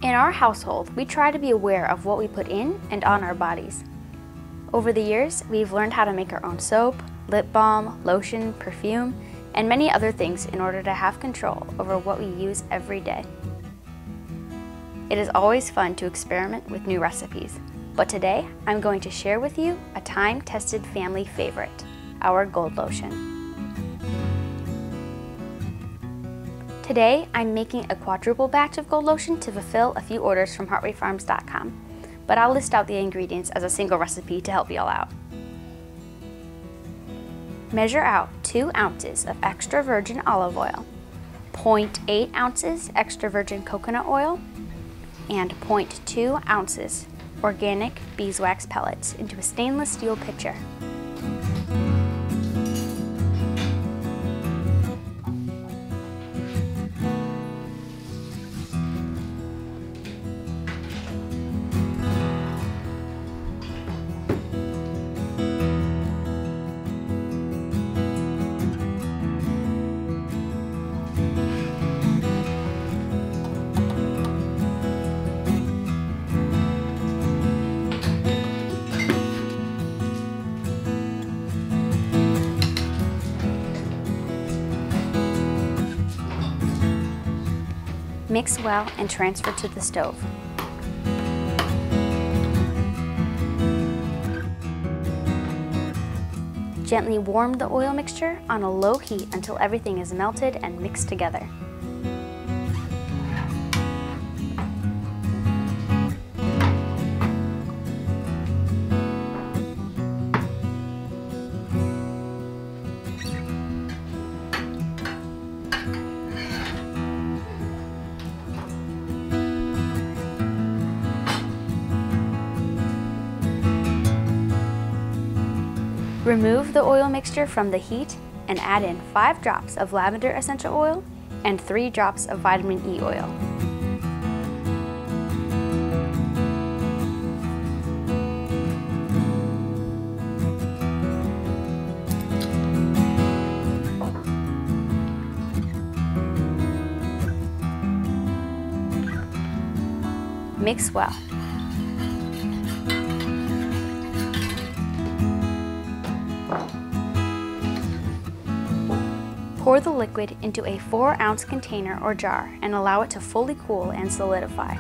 In our household, we try to be aware of what we put in and on our bodies. Over the years, we've learned how to make our own soap, lip balm, lotion, perfume, and many other things in order to have control over what we use every day. It is always fun to experiment with new recipes, but today I'm going to share with you a time-tested family favorite, our Gold Lotion. Today, I'm making a quadruple batch of Gold Lotion to fulfill a few orders from HeartwayFarms.com, but I'll list out the ingredients as a single recipe to help you all out. Measure out 2 ounces of extra virgin olive oil, 0.8 ounces extra virgin coconut oil, and 0.2 ounces organic beeswax pellets into a stainless steel pitcher. Mix well and transfer to the stove. Gently warm the oil mixture on a low heat until everything is melted and mixed together. Remove the oil mixture from the heat and add in 5 drops of Lavender Essential Oil and 3 drops of Vitamin E oil. Mix well. Pour the liquid into a 4-ounce container or jar and allow it to fully cool and solidify.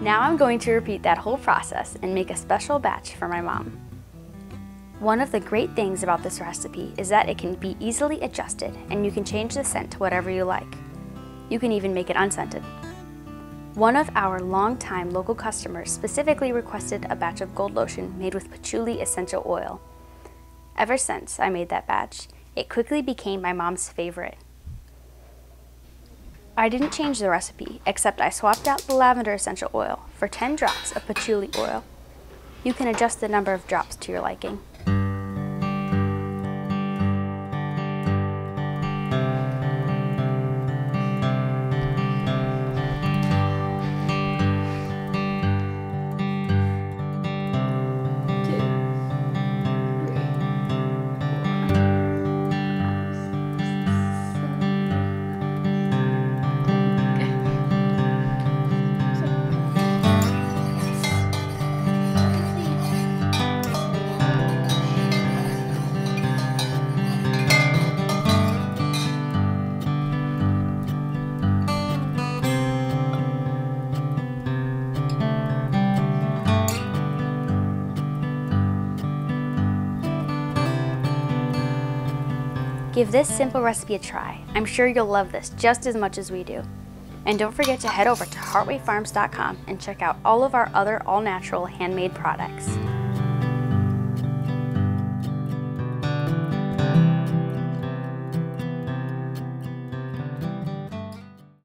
Now I'm going to repeat that whole process and make a special batch for my mom. One of the great things about this recipe is that it can be easily adjusted and you can change the scent to whatever you like. You can even make it unscented. One of our longtime local customers specifically requested a batch of Gold Lotion made with patchouli essential oil. Ever since I made that batch, it quickly became my mom's favorite. I didn't change the recipe, except I swapped out the lavender essential oil for 10 drops of patchouli oil. You can adjust the number of drops to your liking. Give this simple recipe a try. I'm sure you'll love this just as much as we do. And don't forget to head over to heartwayfarms.com and check out all of our other all-natural handmade products.